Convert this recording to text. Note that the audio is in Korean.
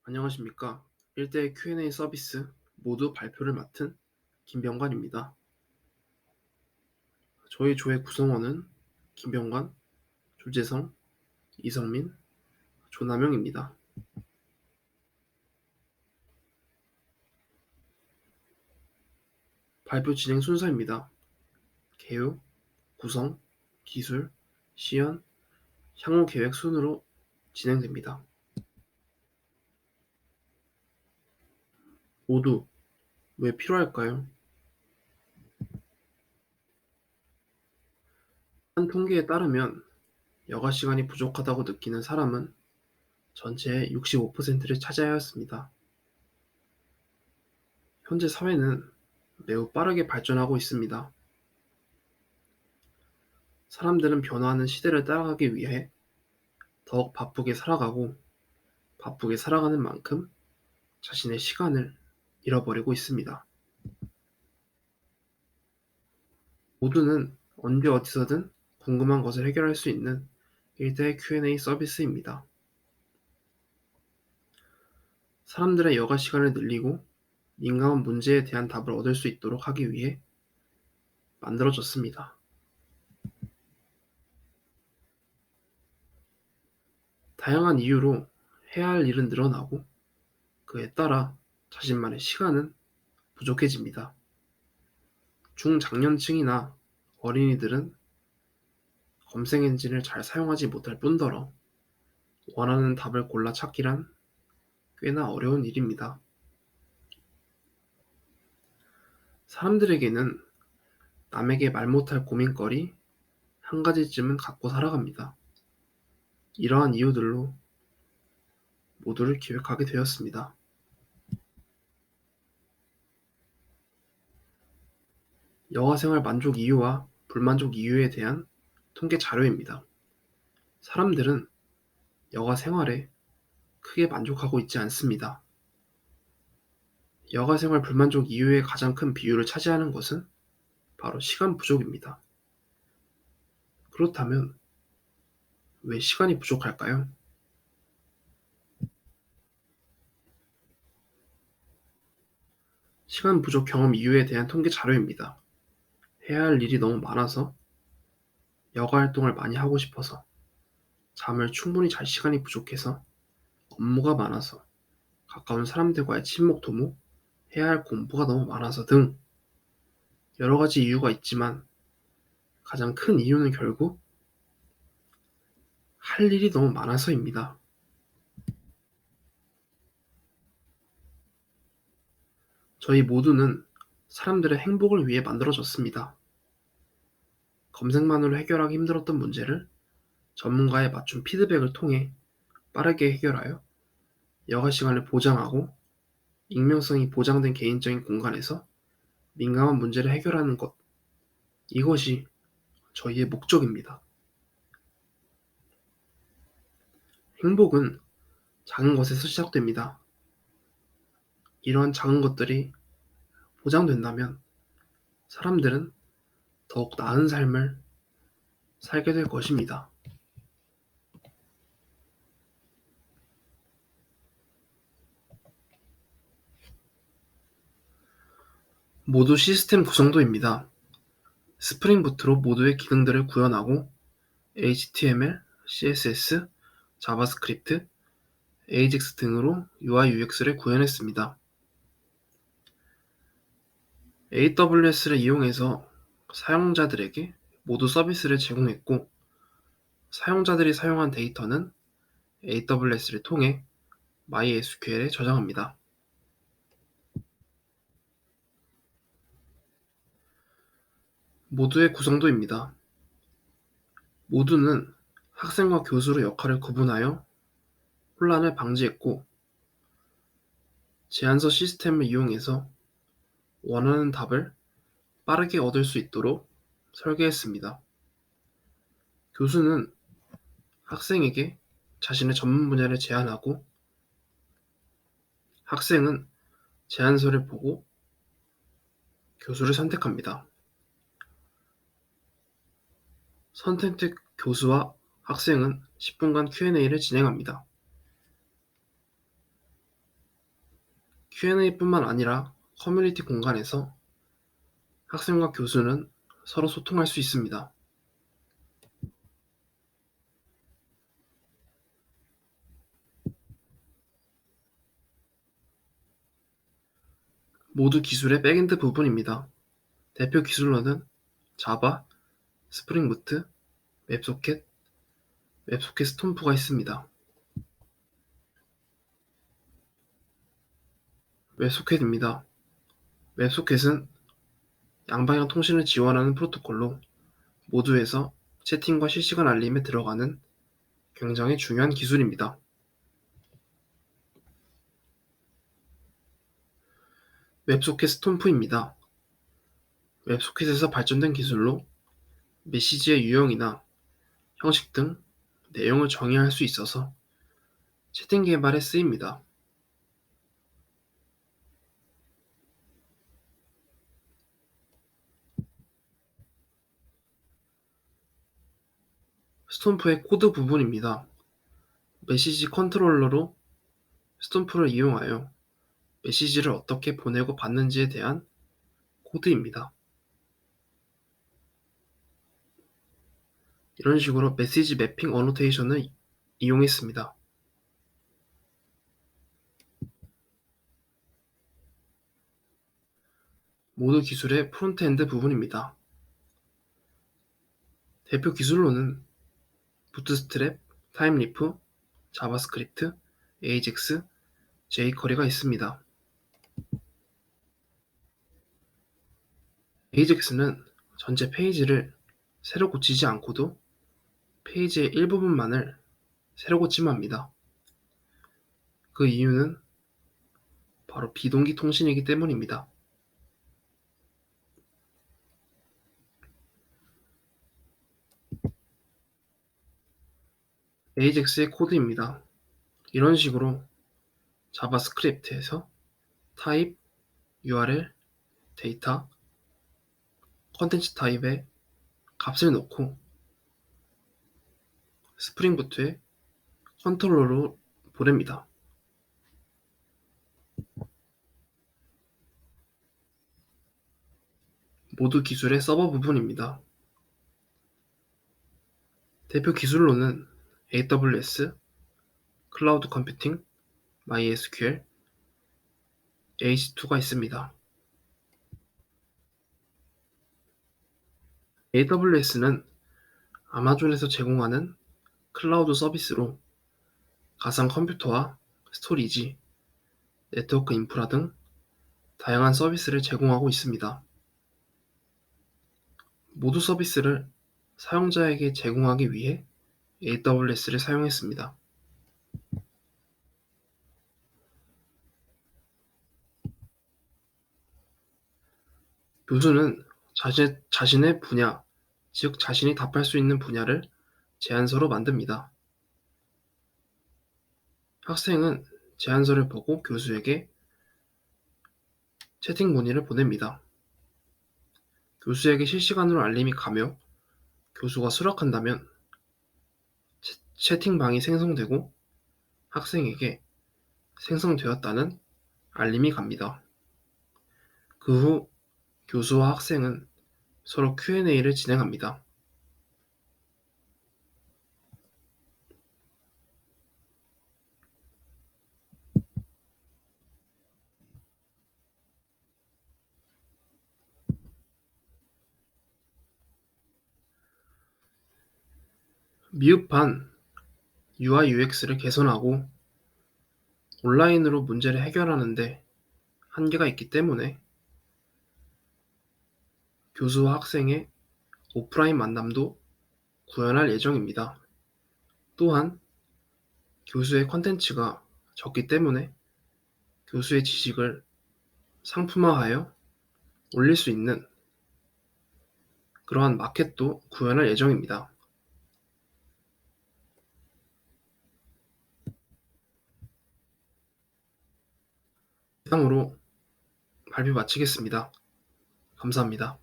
안녕하십니까. 1대1 Q&A 서비스 모두 발표를 맡은 김병관입니다. 저희 조의 구성원은 김병관, 조재성, 이성민, 조남영입니다. 발표 진행 순서입니다. 개요, 구성, 기술, 시연, 향후 계획 순으로 진행됩니다. 모두 왜 필요할까요? 한 통계에 따르면 여가 시간이 부족하다고 느끼는 사람은 전체의 65%를 차지하였습니다. 현재 사회는 매우 빠르게 발전하고 있습니다. 사람들은 변화하는 시대를 따라가기 위해 더욱 바쁘게 살아가고 바쁘게 살아가는 만큼 자신의 시간을 잃어버리고 있습니다. 모두는 언제 어디서든 궁금한 것을 해결할 수 있는 1대1 Q&A 서비스입니다. 사람들의 여가 시간을 늘리고 민감한 문제에 대한 답을 얻을 수 있도록 하기 위해 만들어졌습니다. 다양한 이유로 해야 할 일은 늘어나고 그에 따라 자신만의 시간은 부족해집니다. 중장년층이나 어린이들은 검색 엔진을 잘 사용하지 못할 뿐더러 원하는 답을 골라 찾기란 꽤나 어려운 일입니다. 사람들에게는 남에게 말 못할 고민거리 한 가지쯤은 갖고 살아갑니다. 이러한 이유들로 모두를 기획하게 되었습니다. 여가생활 만족 이유와 불만족 이유에 대한 통계 자료입니다. 사람들은 여가생활에 크게 만족하고 있지 않습니다. 여가생활 불만족 이유의 가장 큰 비율을 차지하는 것은 바로 시간 부족입니다. 그렇다면 왜 시간이 부족할까요? 시간 부족 경험 이유에 대한 통계 자료입니다. 해야 할 일이 너무 많아서, 여가 활동을 많이 하고 싶어서, 잠을 충분히 잘 시간이 부족해서, 업무가 많아서, 가까운 사람들과의 친목 도모, 해야 할 공부가 너무 많아서 등 여러 가지 이유가 있지만 가장 큰 이유는 결국 할 일이 너무 많아서입니다. 저희 모두는 사람들의 행복을 위해 만들어졌습니다. 검색만으로 해결하기 힘들었던 문제를 전문가의 맞춤 피드백을 통해 빠르게 해결하여 여가 시간을 보장하고 익명성이 보장된 개인적인 공간에서 민감한 문제를 해결하는 것, 이것이 저희의 목적입니다. 행복은 작은 것에서 시작됩니다. 이러한 작은 것들이 보장된다면 사람들은 더욱 나은 삶을 살게 될 것입니다. 모두 시스템 구성도입니다. 스프링 부트로 모두의 기능들을 구현하고 HTML, CSS, 자바스크립트, AJAX 등으로 UI UX를 구현했습니다. AWS를 이용해서 사용자들에게 모두 서비스를 제공했고, 사용자들이 사용한 데이터는 AWS를 통해 MySQL에 저장합니다. 모두의 구성도입니다. 모두는 학생과 교수로 역할을 구분하여 혼란을 방지했고, 제안서 시스템을 이용해서 원하는 답을 빠르게 얻을 수 있도록 설계했습니다. 교수는 학생에게 자신의 전문 분야를 제안하고, 학생은 제안서를 보고 교수를 선택합니다. 선택된 교수와 학생은 10분간 Q&A를 진행합니다. Q&A뿐만 아니라 커뮤니티 공간에서 학생과 교수는 서로 소통할 수 있습니다. 모두 기술의 백엔드 부분입니다. 대표 기술로는 자바, 스프링 부트, 웹소켓, 웹소켓 스톰프가 있습니다. 웹소켓입니다. 웹소켓은 양방향 통신을 지원하는 프로토콜로 모두에서 채팅과 실시간 알림에 들어가는 굉장히 중요한 기술입니다. 웹소켓 스톰프입니다. 웹소켓에서 발전된 기술로 메시지의 유형이나 형식 등 내용을 정의할 수 있어서 채팅 개발에 쓰입니다. 스톰프의 코드 부분입니다. 메시지 컨트롤러로 스톰프를 이용하여 메시지를 어떻게 보내고 받는지에 대한 코드입니다. 이런 식으로 메시지 매핑 어노테이션을 이용했습니다. 모두 기술의 프론트엔드 부분입니다. 대표 기술로는 부트스트랩, 타임리프, 자바스크립트, 에이젝스, jQuery가 있습니다. 에이젝스는 전체 페이지를 새로 고치지 않고도 페이지의 일부분만을 새로 고치면 합니다. 그 이유는 바로 비동기 통신이기 때문입니다. 에이젝스의 코드입니다. 이런 식으로 자바스크립트에서 타입, URL, 데이터, 컨텐츠 타입에 값을 넣고 스프링 부트에 컨트롤러로 보냅니다. 모두 기술의 서버 부분입니다. 대표 기술로는 AWS, 클라우드 컴퓨팅, MySQL, H2가 있습니다. AWS는 아마존에서 제공하는 클라우드 서비스로 가상 컴퓨터와 스토리지, 네트워크 인프라 등 다양한 서비스를 제공하고 있습니다. 모두 서비스를 사용자에게 제공하기 위해 AWS를 사용했습니다. 교수는 자신의 분야, 즉 자신이 답할 수 있는 분야를 제안서로 만듭니다. 학생은 제안서를 보고 교수에게 채팅 문의를 보냅니다. 교수에게 실시간으로 알림이 가며 교수가 수락한다면 채팅방이 생성되고 학생에게 생성되었다는 알림이 갑니다. 그 후 교수와 학생은 서로 Q&A를 진행합니다. 미흡한 UI UX를 개선하고 온라인으로 문제를 해결하는데 한계가 있기 때문에 교수와 학생의 오프라인 만남도 구현할 예정입니다. 또한 교수의 컨텐츠가 적기 때문에 교수의 지식을 상품화하여 올릴 수 있는 그러한 마켓도 구현할 예정입니다. 이상으로 발표 마치겠습니다. 감사합니다.